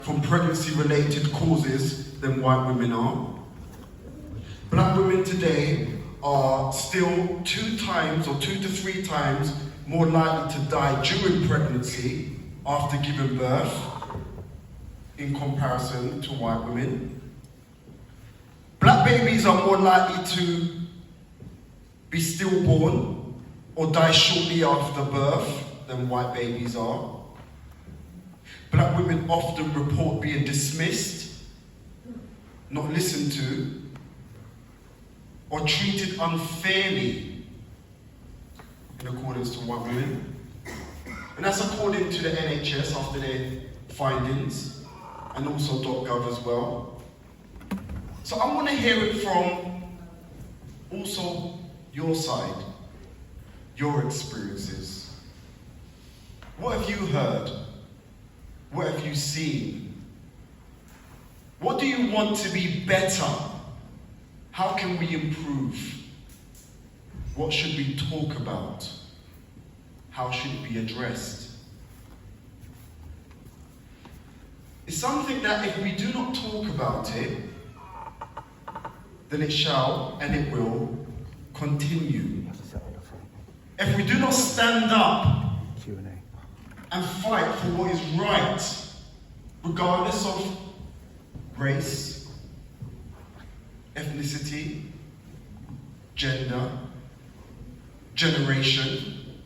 from pregnancy-related causes than white women are. Black women today are still 2 to 3 times more likely to die during pregnancy after giving birth in comparison to white women. Black babies are more likely to be stillborn or die shortly after birth than white babies are. Black women often report being dismissed, not listened to, or treated unfairly in accordance to white women. And that's according to the NHS after their findings, and also .gov as well. So I want to hear it from also your side, your experiences. What have you heard? What have you seen? What do you want to be better? How can we improve? What should we talk about? How should it be addressed? It's something that if we do not talk about it, then it shall and it will continue. If we do not stand up and fight for what is right, regardless of race, ethnicity, gender, generation,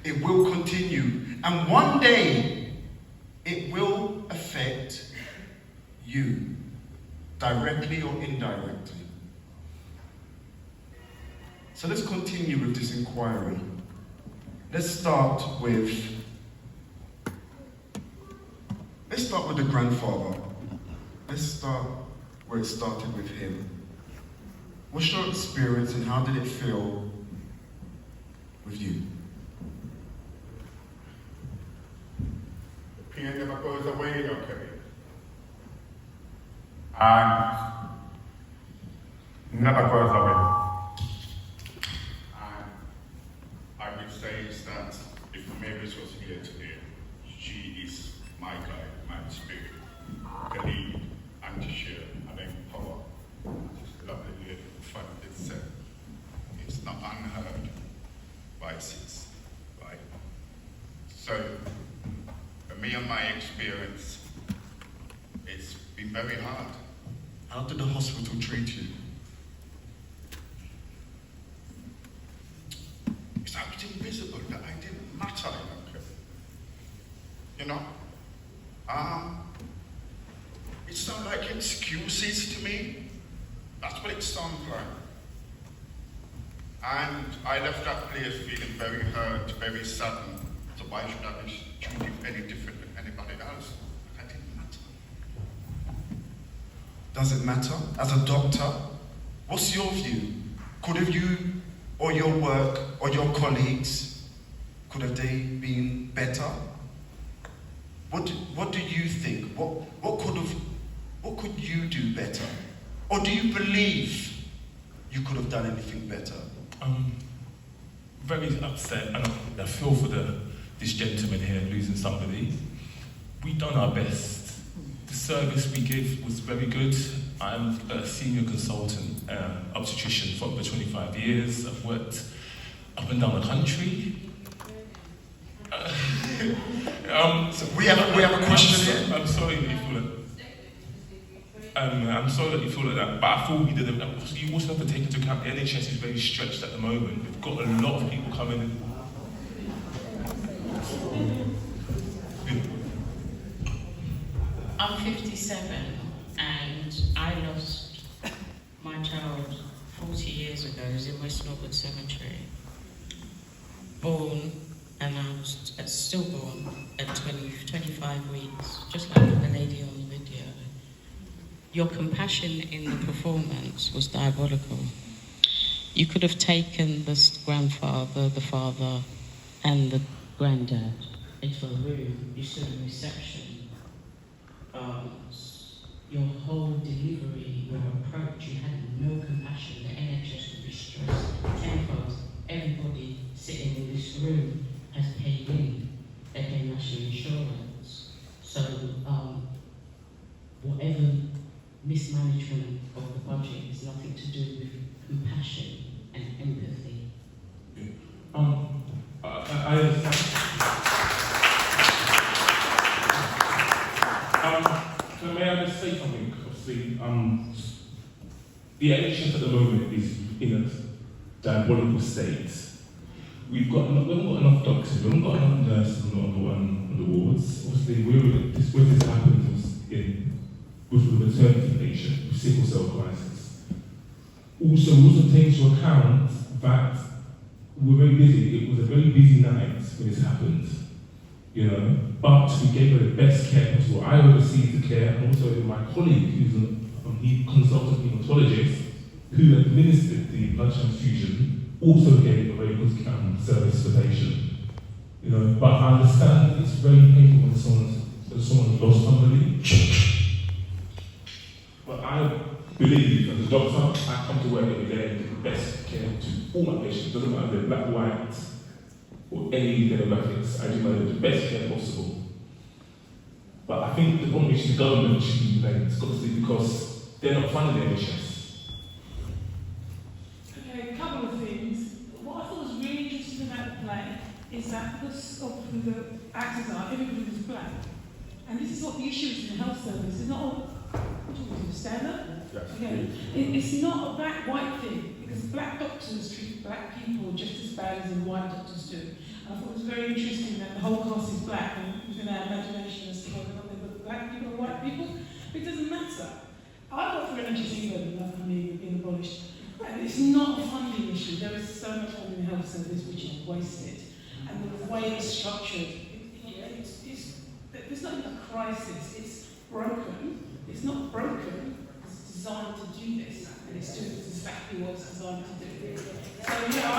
it will continue. And one day, it will affect you, directly or indirectly. So let's continue with this inquiry. Let's start with the grandfather. Let's start where it started with him. What's your experience and how did it feel with you? The pain never goes away, you know, Kevin. And never goes away. And I would say is that if Mavis was here today, she is my guide, my spirit, the lead, and to share and empower. This lovely lady in front of itself. It's not unheard vices, right? So, for me and my experience, it's been very hard. How did the hospital treat you? It's actually visible that I didn't matter, you know? It sounds like excuses to me. That's what it sounds like. And I left that place feeling very hurt, very saddened. So why should I be treated any different than anybody else? That didn't matter. Does it matter? As a doctor, what's your view? Could have you or your work or your colleagues, could have they been better? What do you think? What could you do better? Or do you believe you could have done anything better? Very upset, and I feel for this gentleman here losing somebody. We've done our best. The service we give was very good. I'm a senior consultant, obstetrician for over 25 years. I've worked up and down the country. So we have a question here. I'm sorry that you feel like I'm sorry that you feel like that, but I thought we did it. You also have to take into account the NHS is very stretched at the moment. We've got a lot of people coming in. I'm 57 and I lost my child 40 years ago. It was in West Norwood Cemetery. Born, and I was stillborn at 25 weeks, just like the lady on the video. Your compassion in the performance was diabolical. You could have taken the grandfather, the father, and the granddad into a room. You stood in reception. Your whole delivery, your approach, you had no compassion. The NHS would be stressed tenfold. Everybody sitting in this room has paid in. They pay national insurance. So whatever mismanagement of the budget is nothing to do with compassion and empathy. I understand. May I just say something? Obviously, the NHS at the moment is in a diabolical state. We haven't got enough doctors, we haven't got enough nurses on the wards. Obviously, where this happened was with a maternity patient with sickle cell crisis. Also, we also take into account that we were very busy. It was a very busy night when this happened, you know. But we gave her the best care possible. I oversee the care, and also my colleague, who's a consultant hematologist, who administered the blood transfusion, also gave a very good service for the patient. You know, but I understand it's very painful when someone's lost somebody. But I believe, as a doctor, I come to work every day and give the best care to all my patients. Doesn't matter if they're black, white, or any demographics. I do the best care possible. But I think the problem is the government should be blamed, obviously, because they're not funding the NHS. Okay, a couple of things. What I thought was really interesting about the play is that because of who the actors are, everybody was black. And this is what the issue is in the health service. It's not all, what do you want to stand up? Yes. Okay. It's not a black-white thing, because black doctors treat black people just as bad as the white doctors do. And I thought it was very interesting that the whole cast is black, and within our imagination as to whether or not they were black people or white people, it doesn't matter. I work for NHS England, and I mean, being abolished. And it's not a funding issue. There is so much funding in the health service which is wasted. And the way it's structured, it's not even a crisis, it's broken. It's not broken, it's designed to do this. And it's doing exactly what it's designed to do. So, you know, I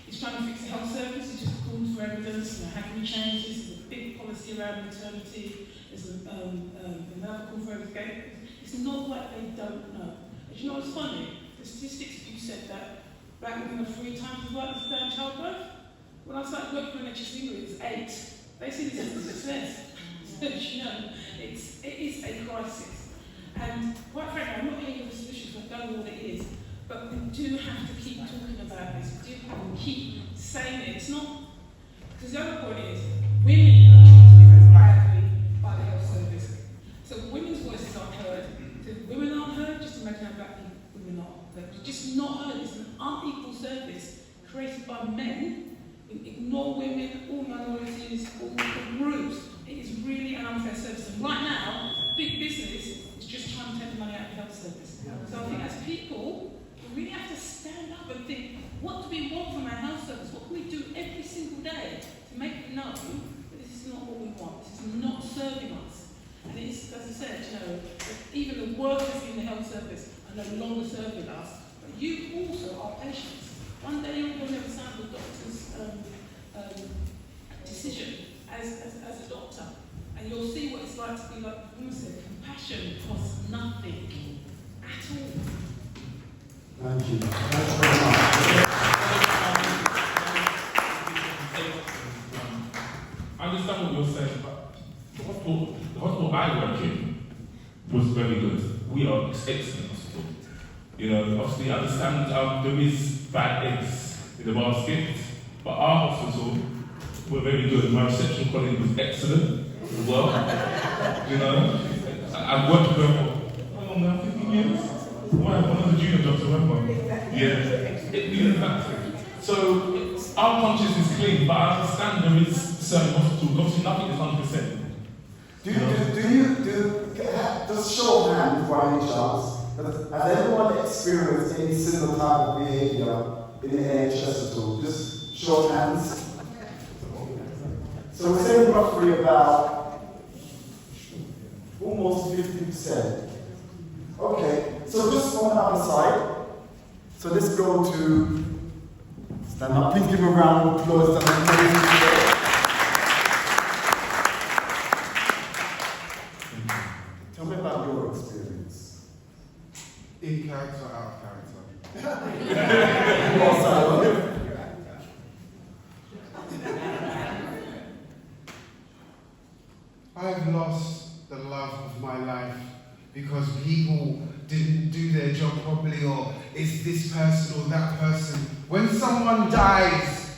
it's trying to fix the health service, it's just calls for evidence, you know, how can we change this? There's a big policy around maternity, there's another call for evidence. It's not like they don't know. And you know what's funny? The statistics, you said that black women are 3 times as likely to die in childbirth. When I started working for NHS England, it was 8. They see this as a success. So, you know, it is a crisis. And quite frankly, I'm not here with a solution because I don't know what it is. But we do have to keep talking about this. We do have to keep saying it. It's not, because the other point is, women are treated very badly by the health service. So women's voices aren't heard. So if women aren't heard, just imagine how black women are. They're just not heard. It's an unequal service created by men. We ignore women, all minorities, all groups. It is really an unfair service. And right now, big business is just trying to take the money out of the health service. So I think as people, we really have to stand up and think, what do we want from our health service? What can we do every single day to make it know that this is not what we want? This is not serving us. And it's, as I said, you know, even the workers in the health service are no longer serving us, but you also are patients. One day you'll never sound the doctor's decision as a doctor, and you'll see what it's like to be like the woman said, compassion costs nothing at all. Thank you. Thanks very much. I understand what you're saying, but the hospital I work in was very good. We are excellent hospital. You know, obviously I understand there is bad eggs in the basket, but our hospital were very good. My reception colleague was excellent as well. You know, I've worked with her for how long now? 15 years? Why? One of the junior doctors, remember? Yeah. So our conscience is clean, but I understand there is certain hospitals. Obviously, nothing is 100%. Just show of hands for any chance. Has anyone experienced any similar type of behaviour in the NHS at all? Just show of hands. So we're saying roughly about almost 50%. Okay, so just on the other side. So let's go to stand up. Please give a round of applause to the Tell me about your experience. In character, out of character. I've lost the love of my life because people didn't do their job properly, or it's this person or that person. When someone dies,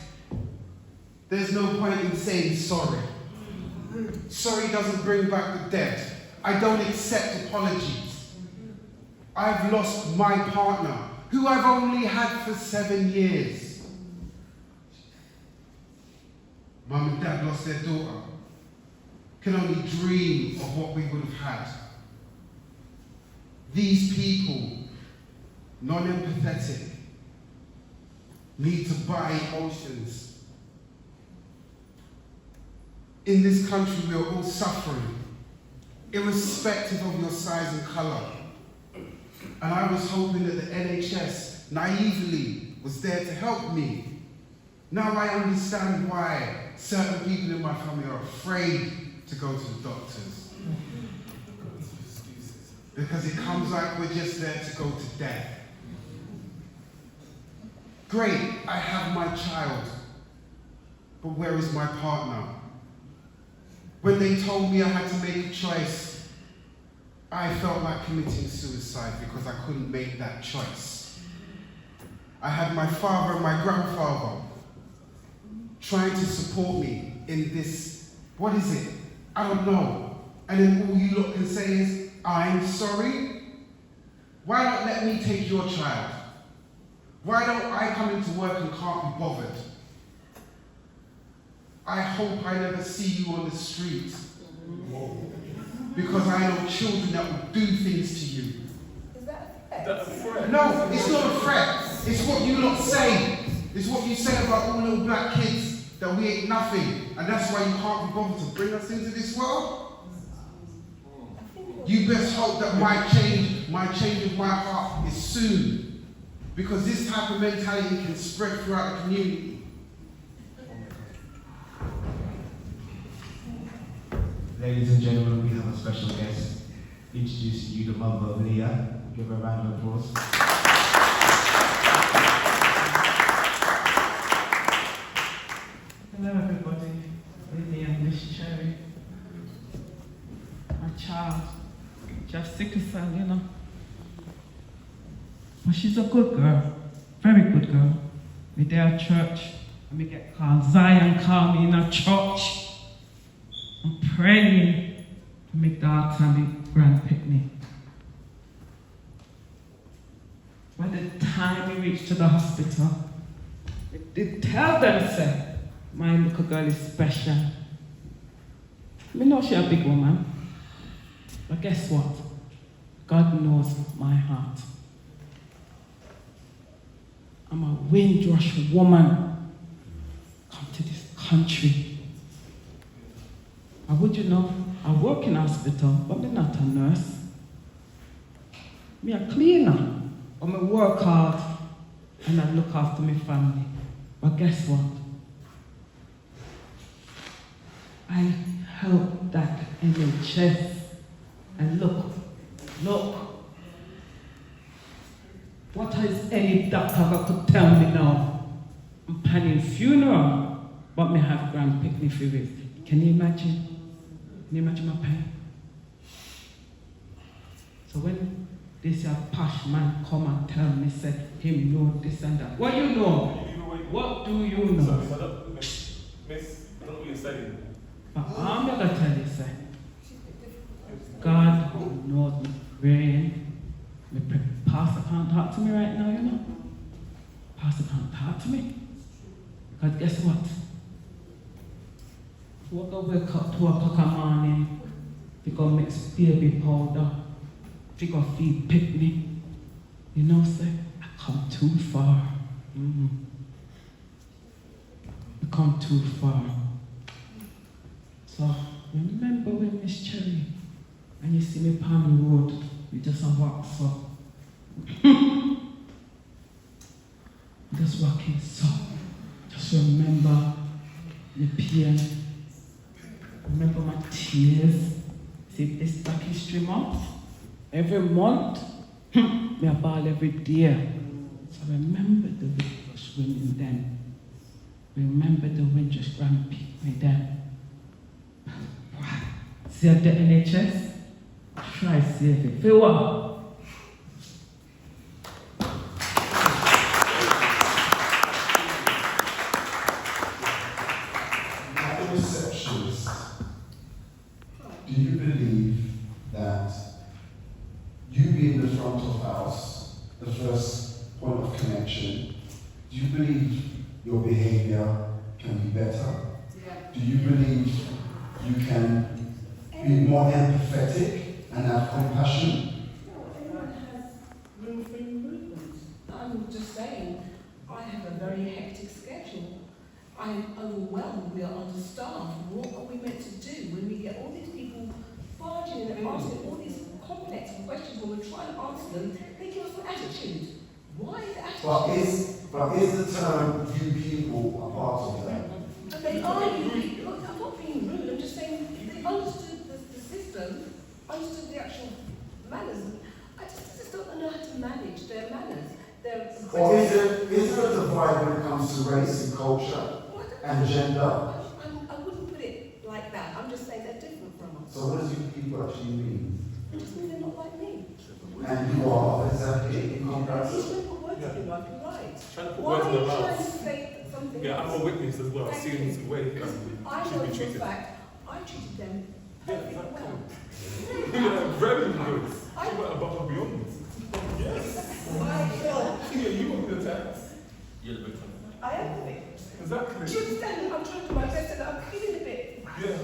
there's no point in saying sorry. Sorry doesn't bring back the dead. I don't accept apologies. I've lost my partner, who I've only had for 7 years. Mum and Dad lost their daughter. Can only dream of what we would have had. These people, non-empathetic, need to buy emotions. In this country, we are all suffering, irrespective of your size and colour. And I was hoping that the NHS naively was there to help me. Now I understand why certain people in my family are afraid to go to the doctors. Because it comes like we're just there to go to death. Great, I have my child, but where is my partner? When they told me I had to make a choice, I felt like committing suicide because I couldn't make that choice. I had my father and my grandfather trying to support me in this, what is it? I don't know. And then all you lot can say is, I'm sorry. Why not let me take your child? Why don't I come into work and can't be bothered? I hope I never see you on the street. Because I know children that will do things to you. Is that a threat? No, it's not a threat. It's what you lot say. It's what you say about all little black kids, that we ain't nothing. And that's why you can't be bothered to bring us into this world. You best hope that my change of my heart is soon. Because this type of mentality can spread throughout the community. Ladies and gentlemen, we have a special guest. Introducing you the mother of Leah. Give her a round of applause. Hello everybody, Lily and Miss Cherry. My child, she has sickle cell, you know. But she's a good girl, very good girl. We there at church, and we get called Zion, call me in a church. I'm praying to make daughter and the grand picnic. By the time we reached to the hospital, they tell them, say, my little girl is special. I know she's a big woman, but guess what? God knows my heart. I'm a Windrush woman, come to this country. And would you know, I work in hospital, but I'm not a nurse. I'm a cleaner, but I work hard and I look after my family. But guess what? I help that NHS. And look, what has any doctor could tell me now? I'm planning funeral, but me have grand picnic for it. Can you imagine? Can you imagine my pain? So when this posh man come and tell me, say, him know this and that. What you know? What do you know? Sorry, miss, I don't know what you're saying. But I'm not going to tell you, say, God knows me brain. Pastor can't talk to me right now, you know. Pastor can't talk to me. Because guess what? We're going to wake up 2 o'clock in the morning, we're going to mix baby powder, we're going to feed picnic. You know, say, I come too far. I come too far. So, remember when Miss Cherry, and you see me on the road, we just walk so. Just walking so. Just remember the pain. Remember my tears. See this Black History Month? Every month, me a ball every day. So remember the Windrush women then. Remember the Windrush grand picnic then. Wow. Save the NHS. Try save it. For what? As a receptionist, do you believe that you being the front of house, the first point of connection, do you believe your behavior can be better? Do you believe you can be more empathetic and have compassion? No, everyone has room for improvement. I'm just saying, I have a very hectic schedule. I'm overwhelmed, we are understaffed. What are we meant to do when we get all these people barging in and asking all these complex questions when we're trying to answer them? They give us an attitude. Why is the attitude? But is the term "you people" a part of that? But they are you people. Look, I'm not being rude, I'm just saying they understood the system, understood the actual manners. I just don't know how to manage their manners. Or is there a divide when it comes to race and culture and gender? I wouldn't put it like that. I'm just saying they're different from us. So what does you people actually mean? It just means they're not like me. And you are exactly in comparison. He's trying to put words in your mouth, you're right. Trying to put Why words are in you your trying to mouth. say something Yeah, I'm a else? witness as well. I've Thank seen you. the way Because I she's know been for a treated. fact, I treated them Yeah, perfectly exactly. well. Yeah, very good. She went above and beyond. Yes. Yeah, you were the tax. You're the victim. I am the victim. Exactly. Do you understand? I'm trying to do my best and I'm feeling a bit. Yeah.